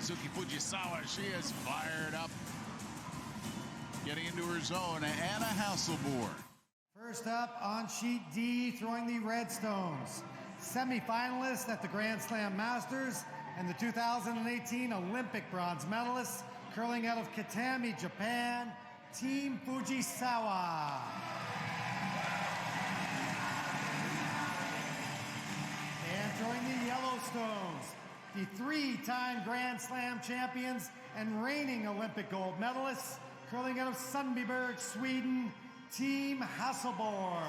Suzuki Fujisawa, she is fired up. Getting into her zone, Anna Hasselborg. First up on sheet D, throwing the red stones. Semi-finalist at the Grand Slam Masters and the 2018 Olympic bronze medalist, curling out of Kitami, Japan, Team Fujisawa. And throwing the yellow stones, the three-time Grand Slam champions and reigning Olympic gold medalists, curling out of Sundbyberg, Sweden, Team Hasselborg.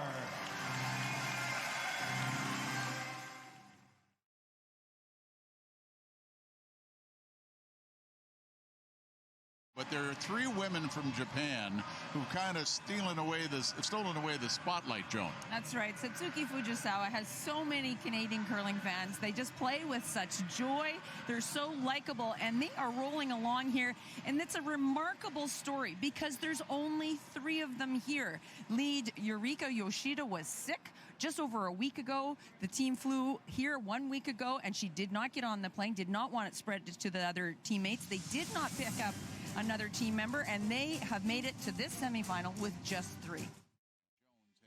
But there are three women from Japan who've kind of stolen away the spotlight, Joan. That's right. Satsuki Fujisawa has so many Canadian curling fans. They just play with such joy. They're so likable, and they are rolling along here. And it's a remarkable story because there's only three of them here. Lead Yurika Yoshida was sick just over a week ago. The team flew here 1 week ago, and she did not get on the plane, did not want it spread to the other teammates. They did not pick up another team member, and they have made it to this semifinal with just three. Jones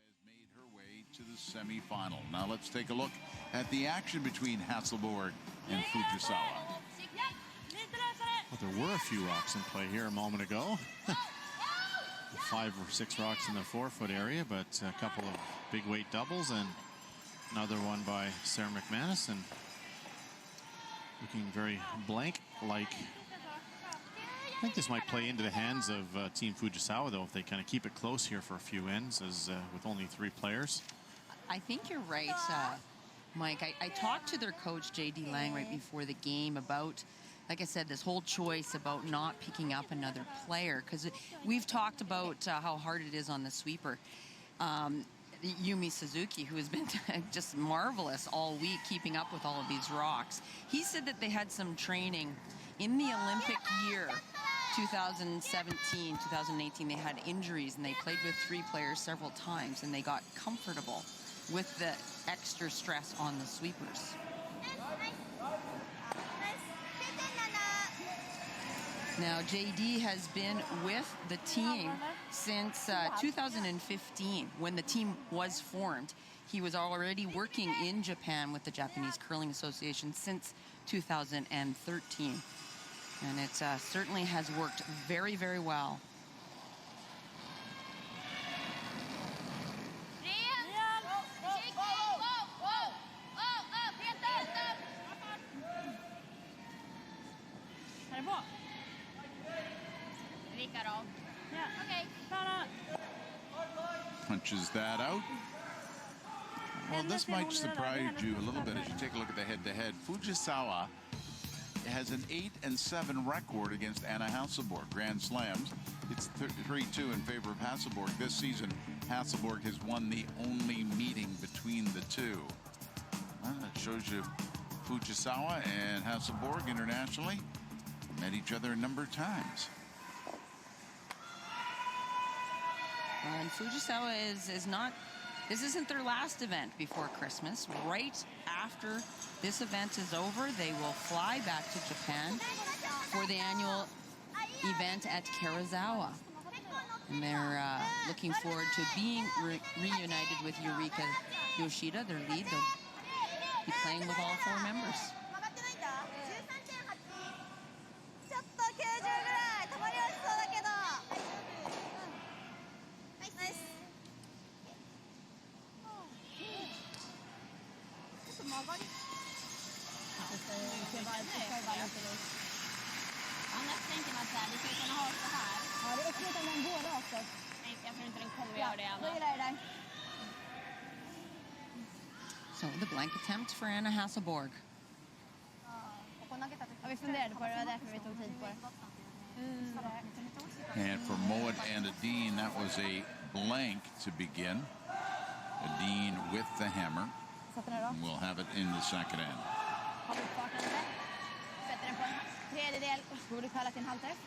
has made her way to the semifinal. Now let's take a look at the action between Hasselborg and Fujisawa. Well, there were a few rocks in play here a moment ago. 5 or 6 rocks in the 4-foot area, but a couple of big weight doubles and another one by Sarah McManus, and looking very blank-like. I think this might play into the hands of Team Fujisawa, though, if they kind of keep it close here for a few ends, as with only 3 players. I think you're right, Mike. I talked to their coach, J.D. Lang, right before the game about, like I said, this whole choice about not picking up another player, because we've talked about how hard it is on the sweeper. Yumi Suzuki, who has been just marvelous all week, keeping up with all of these rocks. He said that they had some training in the Olympic year, 2017, 2018, they had injuries and they played with 3 players several times, and they got comfortable with the extra stress on the sweepers. Now, JD has been with the team since 2015, when the team was formed. He was already working in Japan with the Japanese Curling Association since 2013. And it certainly has worked very, very well. Punches that out. Well, this might surprise you a little bit as you take a look at the head-to-head. Fujisawa has an 8-7 record against Anna Hasselborg. Grand Slams, it's 3-2 in favor of Hasselborg. This season, Hasselborg has won the only meeting between the two. Well, that shows you Fujisawa and Hasselborg internationally met each other a number of times. And Fujisawa is not, this isn't their last event before Christmas. Right after this event is over, they will fly back to Japan for the annual event at Karazawa. And they're looking forward to being reunited with Yurika Yoshida, their lead. They'll be playing with all 4 members. Annars tänker man så här, vi skulle kunna ha så här. Ja, det är upplutat med båda också. Nej, jag tror inte den kommer göra det, Anna. Då gillar jag det där. So the blank attempt for Anna Hasselborg. Ja, vi funderade på det, det var därför vi tog tid på det. And for Moet and Adine, that was a blank to begin. Adine with the hammer. We'll have it in the second end. Sätter den på en tredjedel. Borde kalla till en halvträff.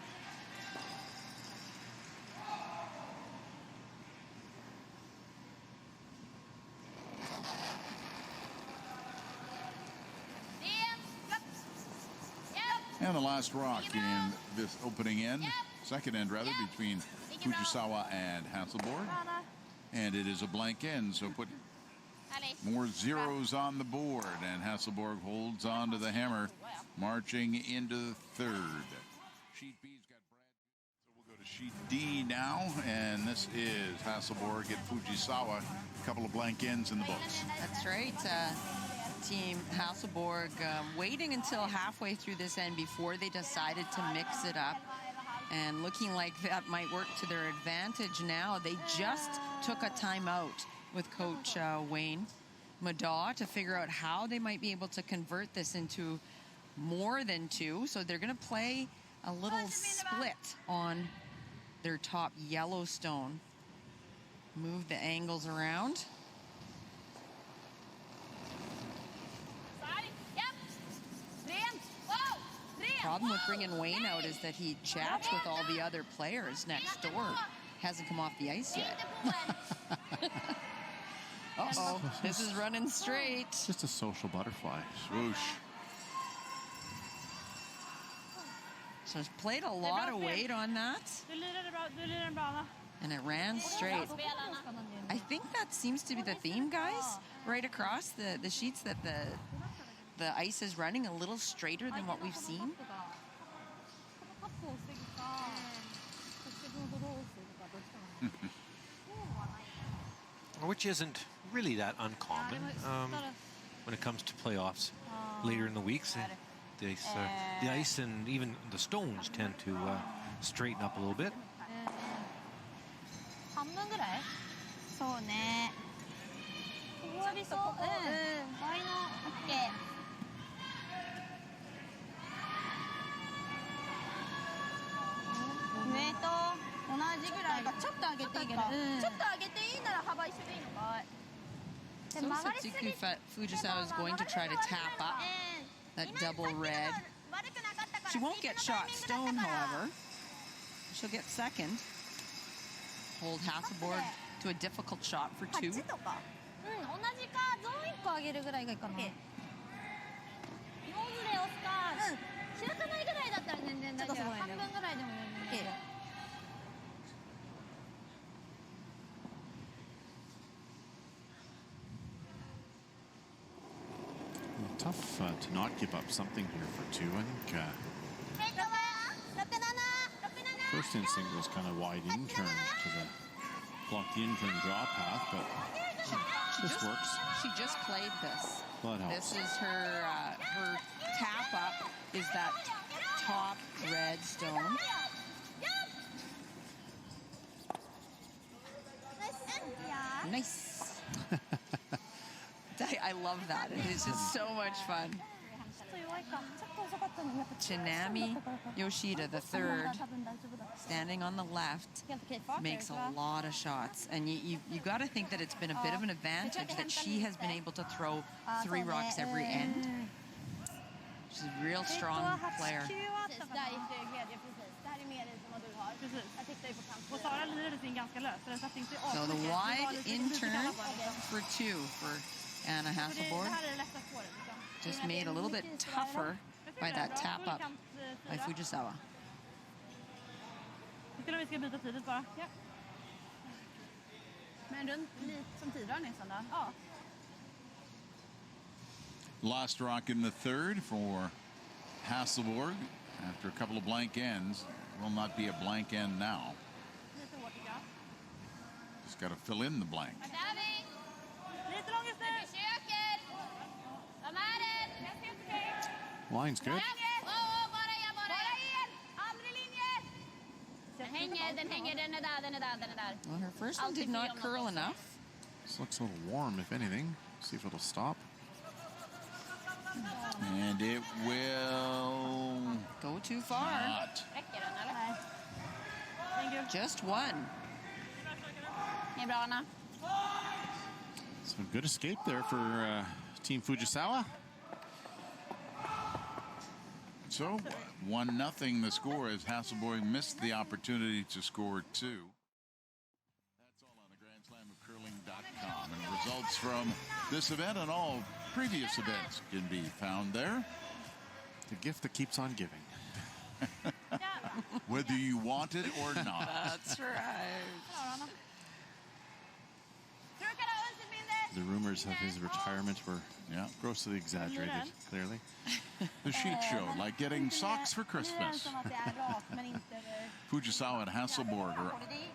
And the last rock in this opening end, second end rather, between Fujisawa and Hasselborg. And it is a blank end, so put more zeros on the board. And Hasselborg holds on to the hammer, marching into the third. Sheet B's got Brad. So we'll go to sheet D now. And this is Hasselborg at Fujisawa. A couple of blank ends in the books. That's right. Team Hasselborg waiting until halfway through this end before they decided to mix it up, and looking like that might work to their advantage now. They just took a timeout with Coach Wayne Madaw to figure out how they might be able to convert this into more than two. So they're going to play a little split on their top Yellowstone. Move the angles around. Problem with bringing Wayne out is that he chats with all the other players next door. Hasn't come off the ice yet. Uh-oh, this is running straight. Just a social butterfly. Swoosh. So it's played a lot of weight on that. And it ran straight. I think that seems to be the theme, guys. Right across the sheets, that the ice is running a little straighter than what we've seen. Which isn't really that uncommon when it comes to playoffs later in the weeks. The ice and even the stones tend to straighten up a little bit. 半分ぐらいそうねちょっとここ倍の OK 上と同じぐらいかちょっと上げていいけどちょっと上げていいなら幅一緒でいいのか So Satsuki Fujisawa is going to try to tap up that double red. She won't get shot stone, however. She'll get second. Hold Hasselborg to a difficult shot for two. 8とか同じかゾーン1個上げるぐらいがいいかな4ずれ押すか開かないぐらいだったら全然大丈夫半分ぐらいでも全然大丈夫 Tough to not give up something here for two. I think first instinct was kind of wide in-turn to the block the in-turn draw path, but this works. She just played this. Well, that helps. This is her tap up is that top red stone. Nice. I love that. It is just so much fun. Chinami Yoshida, the third, standing on the left, makes a lot of shots. And you got to think that it's been a bit of an advantage that she has been able to throw 3 rocks every end. She's a real strong player. So the wide in-turn for 2 for Anna Hasselborg. Just made a little bit tougher by that tap up by Fujisawa. Last rock in the third for Hasselborg after a couple of blank ends. Will not be a blank end now. Just got to fill in the blank. Line's good. Well, her first one did not curl enough. This looks a little warm, if anything. See if it'll stop. And it will go too far. Not. Just one. So good escape there for Team Fujisawa. So 1-0 the score as Hasselborg missed the opportunity to score 2. That's all on the GrandSlamOfCurling.com. And results from this event and all previous events can be found there. The gift that keeps on giving. Whether you want it or not. That's right. The rumors of his retirement were grossly exaggerated, clearly. The sheet show, like getting socks for Christmas. Fujisawa and Hasselborg are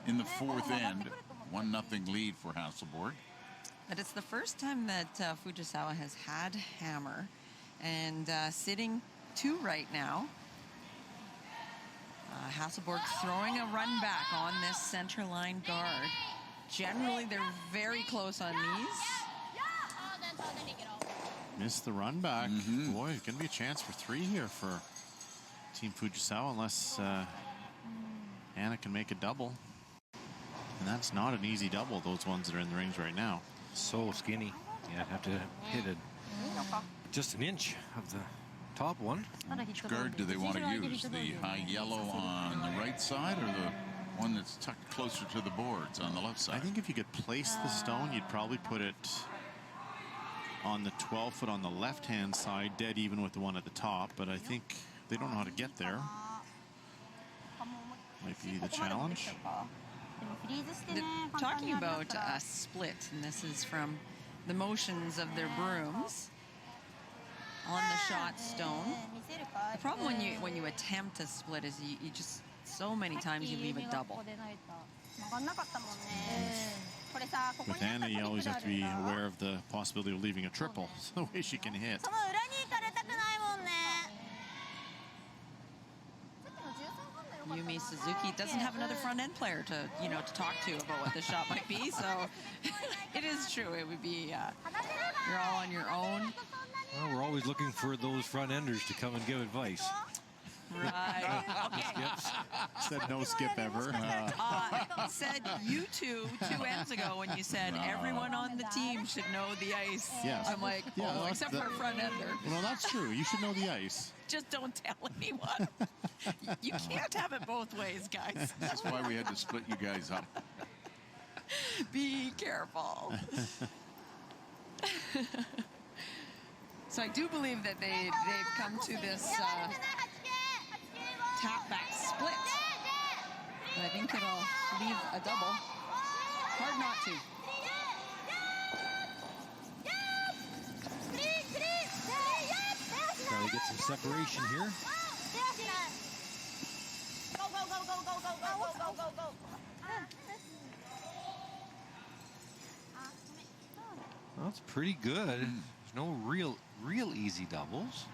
in the fourth end. 1-0 lead for Hasselborg. But it's the first time that Fujisawa has had hammer, and sitting 2 right now. Hasselborg throwing a run back on this center line guard. Generally, they're very close on knees. Missed the run back. Boy, it's going to be a chance for 3 here for Team Fujisawa, unless Anna can make a double. And that's not an easy double, those ones that are in the rings right now. So skinny. Yeah, I'd have to hit it just an inch of the top one. Which guard do they want to use? The high yellow on the right side or the one that's tucked closer to the boards on the left side? I think if you could place the stone, you'd probably put it on the 12-foot on the left-hand side, dead even with the one at the top. But I think they don't know how to get there. Might be the challenge. Talking about a split, and this is from the motions of their brooms on the shot stone. The problem when you attempt a split is you just, so many times you leave a double. With Anna, you always have to be aware of the possibility of leaving a triple. It's the way she can hit. Yumi Suzuki doesn't have another front end player to talk to about what the shot might be, so it is true. It would be you're all on your own. Well, we're always looking for those front enders to come and give advice. Right. Okay. Said no skip ever. Said you two ends ago when you said everyone on the team should know the ice. Yes. I'm like, except for a front ender. Well, that's true. You should know the ice. Just don't tell anyone. You can't have it both ways, guys. That's why we had to split you guys up. Be careful. So I do believe that they've come to this tap back split. But I think it'll leave a double. Hard not to. Try to get some separation here. Well, that's pretty good. There's no real easy doubles.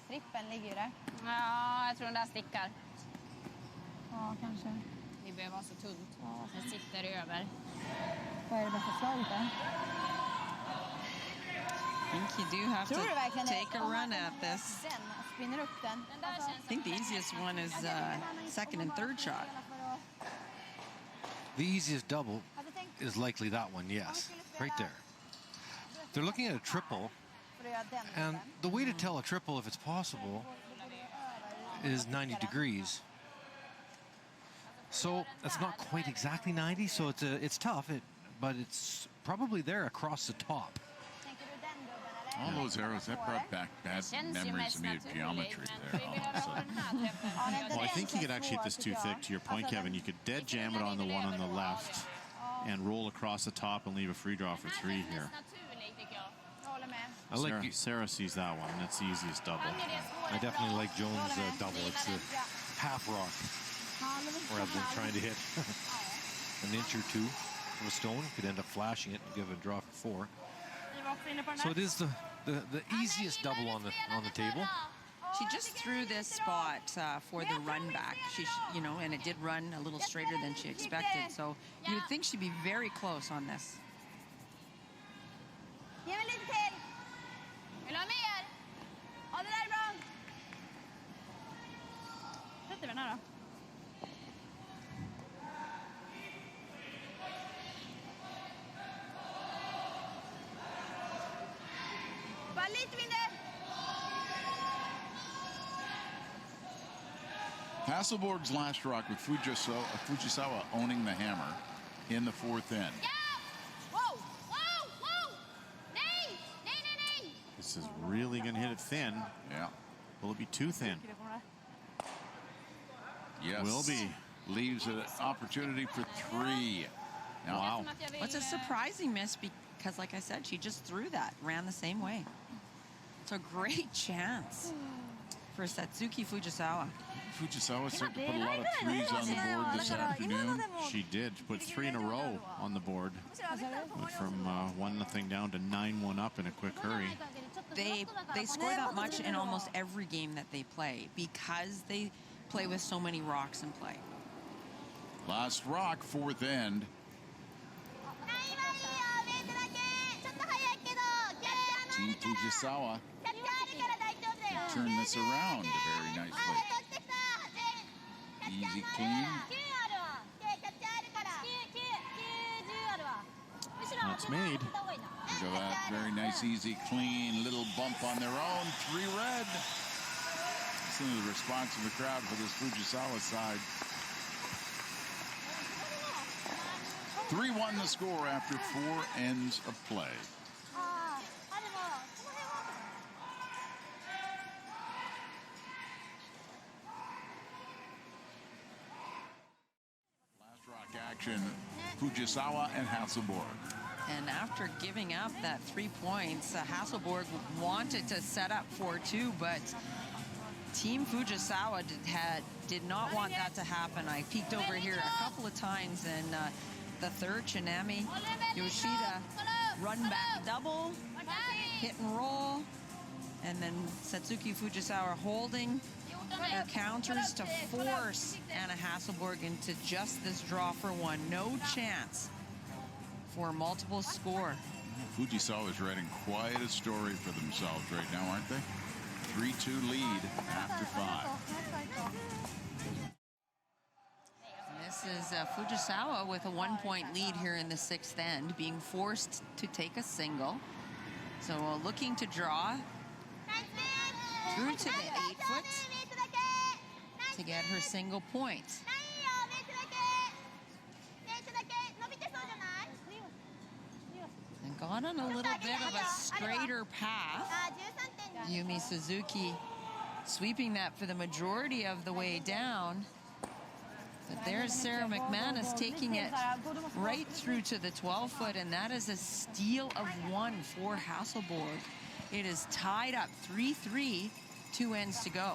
Strippen ligger ju där. Ja, jag tror den där stickar. Ja, kanske. Det behöver vara så tunt. Ja, så sitter över. Vad är det bästa slaget där? I think you do have to take a run at this. Spinner upp den. I think the easiest one is second and third shot. The easiest double is likely that one, yes. Right there. They're looking at a triple. And the way to tell a triple, if it's possible, is 90 degrees. So it's not quite exactly 90, so it's tough, but it's probably there across the top. All those arrows, that brought back bad memories of me of geometry there. Also. Well, I think you could actually hit this too thick. To your point, Kevin, you could dead jam it on the one on the left and roll across the top and leave a free draw for 3 here. Sarah sees that one. That's the easiest double. I definitely like Jones' double. It's the half rock rather than trying to hit an inch or two of a stone. Could end up flashing it and give a draw for 4. So it is the easiest double on the table. She just threw this spot for the run back. And it did run a little straighter than she expected. So you would think she'd be very close on this. Vill du ha mer? Ja, det där är bra. Sätter vi den här då. Bara lite mindre. Hasselborg's last rock with Fujisawa owning the hammer in the fourth end. This is really going to hit it thin. Yeah. Will it be too thin? Yes. Will be. Leaves an opportunity for 3. Now, Wow. Well, it's a surprising miss because, like I said, she just threw that, ran the same way. It's a great chance for Satsuki Fujisawa. Fujisawa started to put a lot of 3s on the board this afternoon. She did put 3 in a row on the board. Went from 1-0 down to 9-1 up in a quick hurry. They score that much in almost every game that they play because they play with so many rocks in play. Last rock, 4th end. Team Fujisawa turn this around very nicely. Easy clean. That's made. Look at that. Very nice, easy, clean, little bump on their own. 3 red. Listen to the response of the crowd for this Fujisawa side. 3-1 the score after 4 ends of play. Last rock action, Fujisawa and Hasselborg. And after giving up that 3 points, Hasselborg wanted to set up 4-2, but Team Fujisawa did not want that to happen. I peeked over here a couple of times, and the third, Chinami Yoshida, run back double, hit and roll, and then Satsuki Fujisawa holding their counters to force Anna Hasselborg into just this draw for 1. No chance for a multiple score. Fujisawa is writing quite a story for themselves right now, aren't they? 3-2 lead after 5. This is Fujisawa with a 1-point lead here in the 6th end, being forced to take a single. So looking to draw through to the 8-foot to get her single point. And got on a little bit of a straighter path. Yumi Suzuki sweeping that for the majority of the way down. But there's Sarah McManus taking it right through to the 12-foot, and that is a steal of 1 for Hasselborg. It is tied up 3-3, 2 ends to go.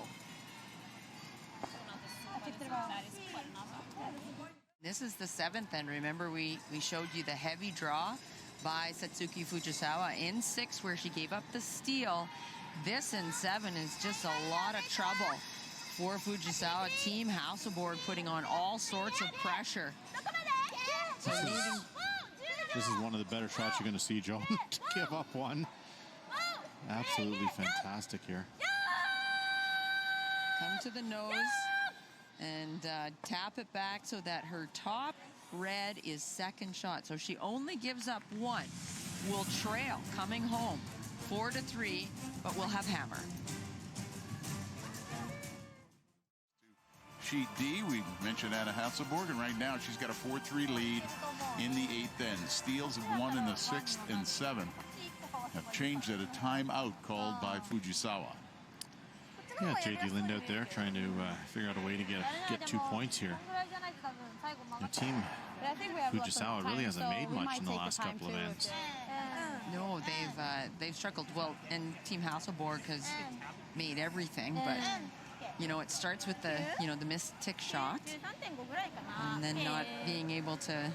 This is the 7th end. Remember, we showed you the heavy draw by Satsuki Fujisawa in 6, where she gave up the steal. This in 7 is just a lot of trouble for Fujisawa. Team Hasselborg putting on all sorts of pressure. So This is one of the better shots you're going to see, Joe, to give up 1. Absolutely fantastic here. Come to the nose and tap it back so that her top red is 2nd shot. So she only gives up 1. Will trail coming home 4-3, but we'll have hammer. Sheet D, we mentioned Anna Hasselborg, and right now she's got a 4-3 lead in the 8th end. Steals of 1 in the 6th and 7th have changed at a timeout called by Fujisawa. Yeah, J.D. Lind out there trying to figure out a way to get 2 points here. The team Fujisawa really hasn't made much in the last couple of ends. No, they've struggled. Well, and Team Hasselborg has made everything, but you know, it starts with the the missed tick shot, and then not being able to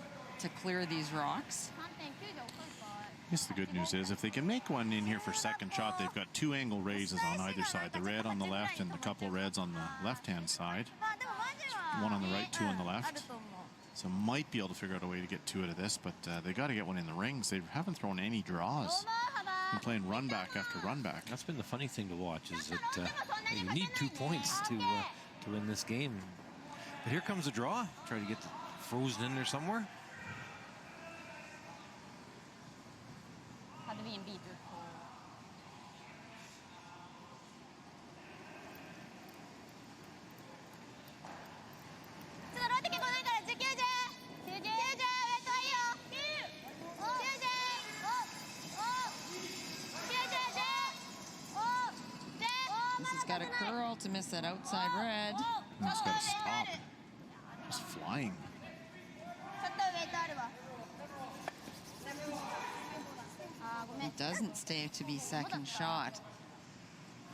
clear these rocks. I guess the good news is if they can make one in here for 2nd shot, they've got 2 angle raises on either side. The red on the left and a couple reds on the left-hand side. 1 on the right, 2 on the left. So might be able to figure out a way to get 2 out of this, but they got to get one in the rings. They haven't thrown any draws. Been playing run back after run back. That's been the funny thing to watch, is that you need 2 points to win this game. But here comes a draw. Try to get frozen in there somewhere. Got got a curl to miss that outside red. It's got to stop. Just flying. It doesn't stay to be second shot.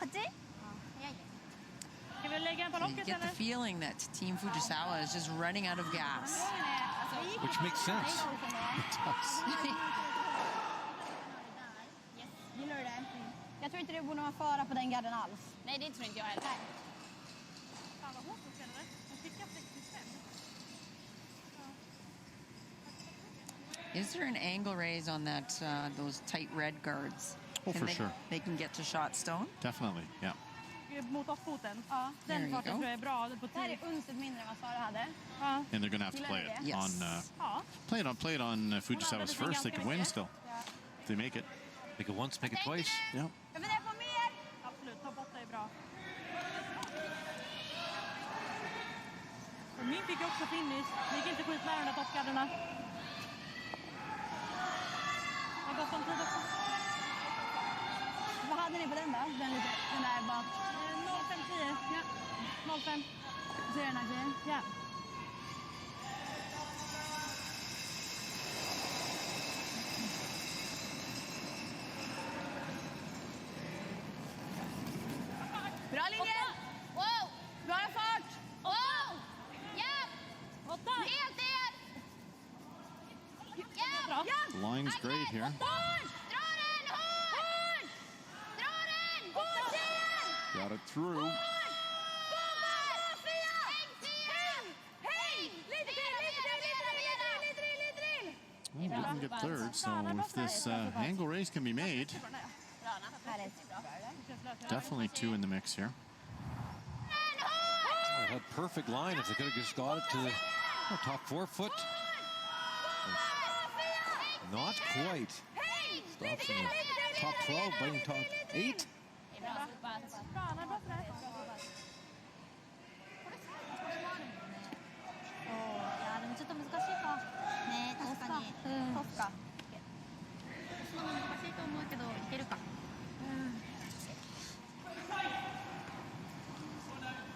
You get the feeling that Team Fujisawa is just running out of gas. Which makes sense. It does. Gillar du det? Jag tror inte det borde vara fara på den garden alls. Nej, det tror inte jag heller. Is there an angle raise on that those tight red guards? Oh, for sure. They can get to shot stone? Definitely, yeah. Mot off-foten. Ja. Den farten tror jag är bra på Det här är 10. unset mindre än vad Sara hade. Ja. And they're going to have to play it Yes. on play it on Fujisawa's first. They could win still if they make it. Make it once, make it twice. Yeah. Jag funderar på mer. Absolut, topp 8 är bra. Och min fick också finish. Det gick inte skitnära de där toppgarderna. Har gått om tid också. Vad hade ni på den då? Den där bak. 0510. Ja. 05. Så är den här tjejen? Ja. Bra linje! Wow! Bra fart! Wow! Ja! 8. Helt er! Ja! Ja! The line's great here. Hårt! Dra den! Hårt! Dra den! Hårt tjejen! Got it through. Well, didn't get third, so if this angle raise can be made, definitely two in the mix here. Oh, had perfect line if they could have just got it to the top 4 foot. Not quite. Stops in the top 12, biting top 8.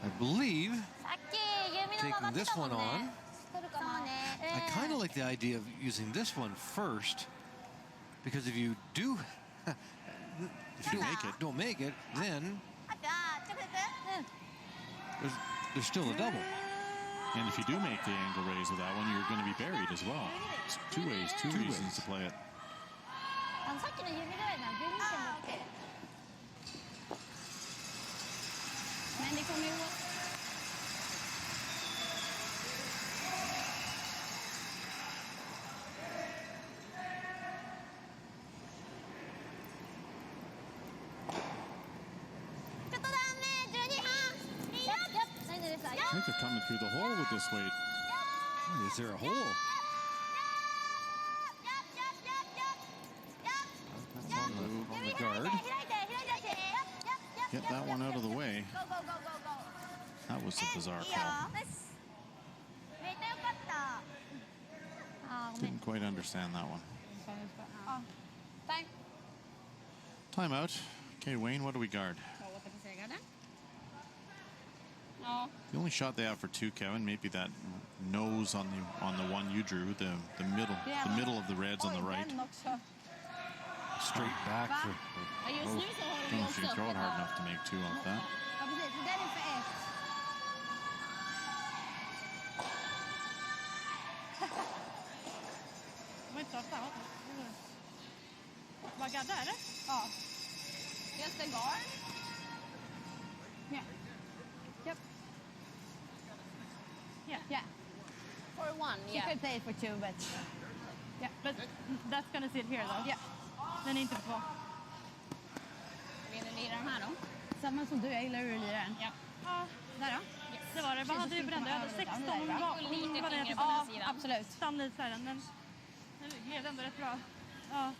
I believe taking this one on. I kind of like the idea of using this one first, because if you do, if you don't make it, then there's still a double. And if you do make the angle raise with that one, you're going to be buried as well. It's two reasons to play it. Men det kommer ju åt. I think they're coming through the hole with this weight. Is there a hole? That's on the guard. Get that one out of the way. That was a bizarre call. Didn't quite understand that one. Timeout. Okay, Wayne, what do we guard? The only shot they have for two, Kevin, maybe that nose on the one you drew, the middle of the reds on the right. Straight back for I don't know if you can throw it hard enough to make two off that. Vad gaddar det? Ja. Just the guard. Yeah. Yep. Yeah. For one, yeah. You could play it for two, but Yeah, but that's gonna sit here though. yeah. Den är inte på 2. Vill du lira den här då? Samma som du, jag gillar hur du lirar den. Ja. Där då? Det var det. Vad hade vi på den? Jag hade 16 och Lite var det tyngre på den sidan. Absolut. stann lite här, men nu blev det ändå rätt bra. Ja.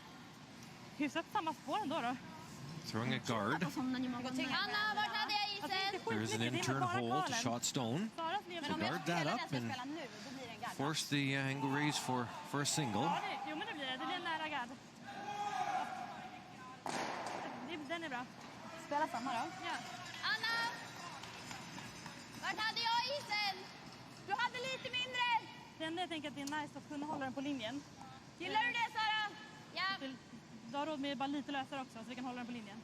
Hyfsat samma spår ändå då. throwing a guard. Anna, vart hade jag isen? There's an intern hole to shot stone. So guard that up and force the angle raise for a single. Ja, jo men det blir det. Det blir en nära gard. Den är bra. Spela samma då. Ja. Anna, lite mindre. Det enda jag tänker att det är nice att kunna hålla den på linjen. Gillar du det, Sara? Ja. Du har råd med bara lite lösare också, så vi kan hålla den på linjen.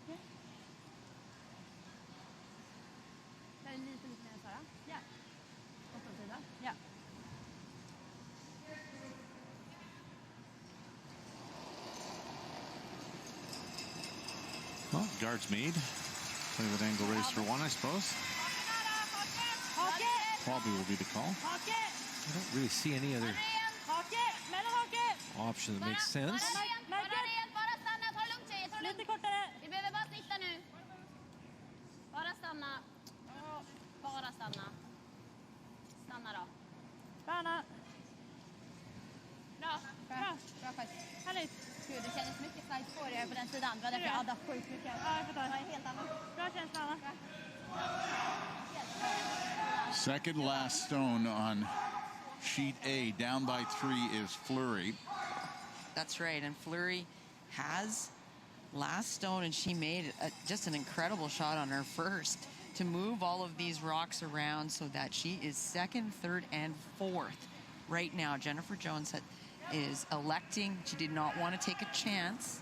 Där är lite mer, Sara. Ja. Och på sidan. Ja. Well, guard's made. Play with angle raise for one, I suppose. Probably will be the call. I don't really see any other option that makes sense. Bara stanna, ta det lugnt tjejer, ta det lugnt. Lite kortare. Vi behöver bara sitta nu. Bara stanna. Bara stanna. Stanna då. Stanna. Bra. Bra faktiskt. Härligt. Gud, det kändes mycket starkt på det på den sidan. Det var därför jag hade sjukt mycket. Ja, jag fattar. Det var en helt annan. Bra känsla, Anna. Second last stone on sheet A. Down by 3 is Fleury. That's right, and Fleury has last stone, and she made just an incredible shot on her first to move all of these rocks around so that she is second, third, and fourth. Right now, Jennifer Jones is electing, she did not want to take a chance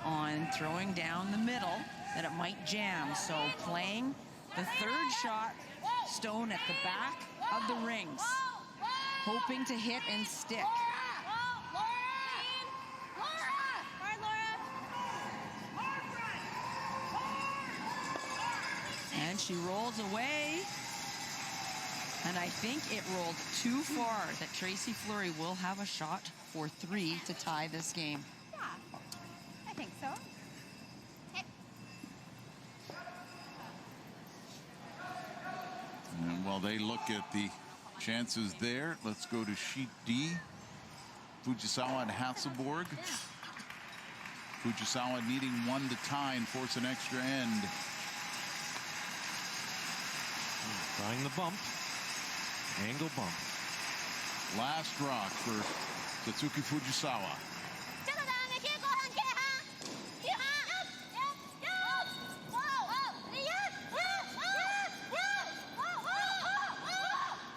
on throwing down the middle that it might jam, so playing the third shot stone at the back of the rings, hoping to hit and stick. And she rolls away. And I think it rolled too far that Tracy Fleury will have a shot for 3 to tie this game. Yeah, I think so. And while they look at the chances there, let's go to sheet D. Fujisawa and Hasselborg. Fujisawa needing 1 to tie and force an extra end. Trying the bump. Angle bump. Last rock for Satsuki Fujisawa.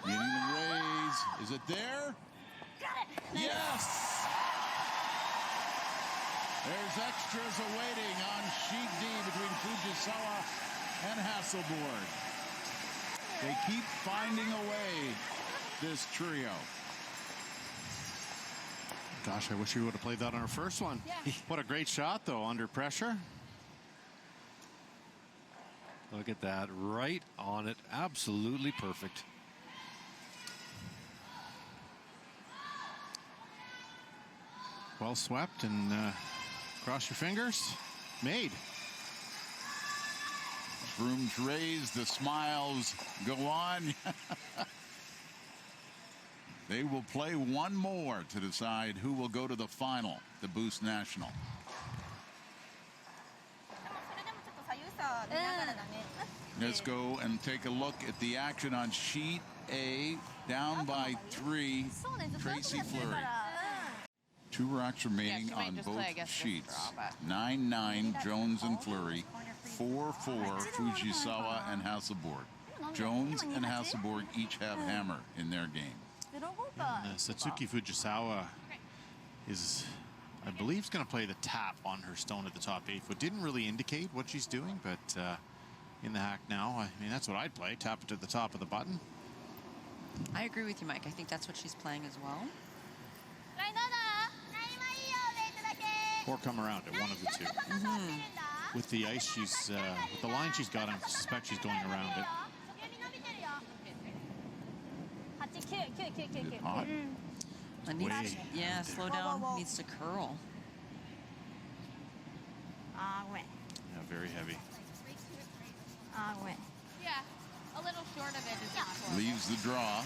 Needing the raise. Is it there? Got it. Yes! There's extras awaiting on sheet D between Fujisawa and Hasselborg. They keep finding a way, this trio. Gosh, I wish we would have played that on our first one. Yeah. What a great shot, though, under pressure. Look at that. Right on it. Absolutely perfect. Well swept, and cross your fingers. Made. Brooms raised, the smiles go on. They will play one more to decide who will go to the final, the Boost National. Let's go and take a look at the action on sheet A, down by 3, Tracy Fleury. 2 rocks remaining she might on just both play, I guess, just sheets. draw, but- 9-9, Jones and Fleury. 4-4, Fujisawa and Hasselborg. Jones and Hasselborg each have hammer in their game. Satsuki Fujisawa is, I believe, is going to play the tap on her stone at the top 8 foot. Didn't really indicate what she's doing, but in the hack now, I mean, that's what I'd play. Tap it to the top of the button. I agree with you, Mike. I think that's what she's playing as well. Or come around at one of the two. With the ice she's, with the line she's got, I suspect she's going around it. Hot. Yeah, slow down. Needs to curl. Yeah, very heavy. Yeah, a little short of it is not horrible. Leaves the draw.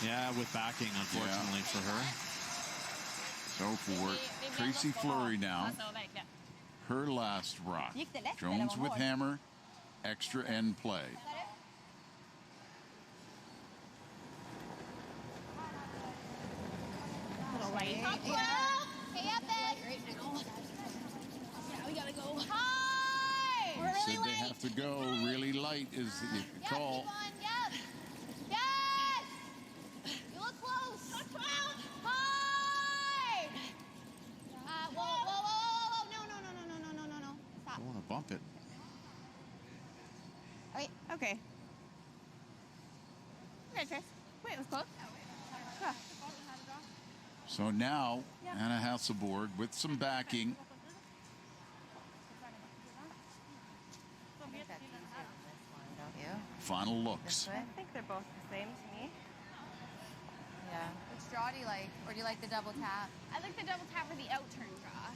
Yeah, with backing, unfortunately, for her. So for Tracy Fleury now, her last rock. Jones with hammer, extra end play. We gotta go high. We're really Said they have to go really light is the call. Yes. Okay, Trace. Wait, let's close. Yeah. So now, Anna Hasselborg with some backing. Final looks. I think they're both the same to me. Yeah. Which draw do you like? Or do you like the double tap? I like the double tap or the out turn draw.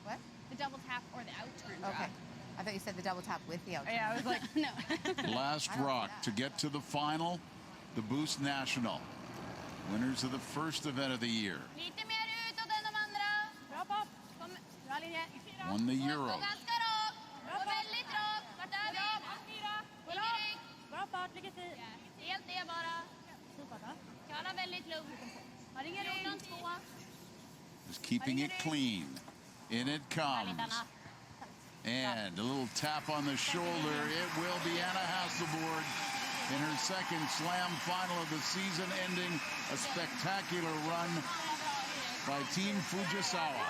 What? The double tap or the out turn draw. Okay. I thought you said the double tap with the out turn. Yeah, I was like, no. Last rock to get to the final, the Boost National. Winners of the first event of the year. Lite mer utåt än de andra. Bra Pop. Kom, bra linje. Won the Euros. Gå ganska rak. Gå väldigt rak. Vart är vi? Ingen rygg. Bra fart, lycka till. Helt ner bara. Kalla väldigt lugnt. Har ingen rygg. 14-2. Just keeping it clean. In it comes. And a little tap on the shoulder. It will be Anna Hasselborg in her second slam final of the season, ending a spectacular run by Team Fujisawa.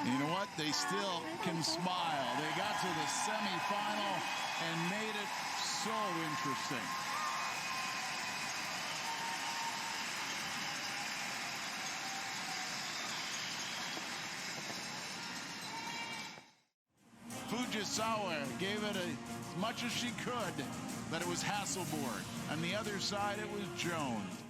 You know what? They still can smile. They got to the semifinal and made it so interesting. Fujisawa gave it as much as she could, but it was Hasselborg. On the other side, it was Jones.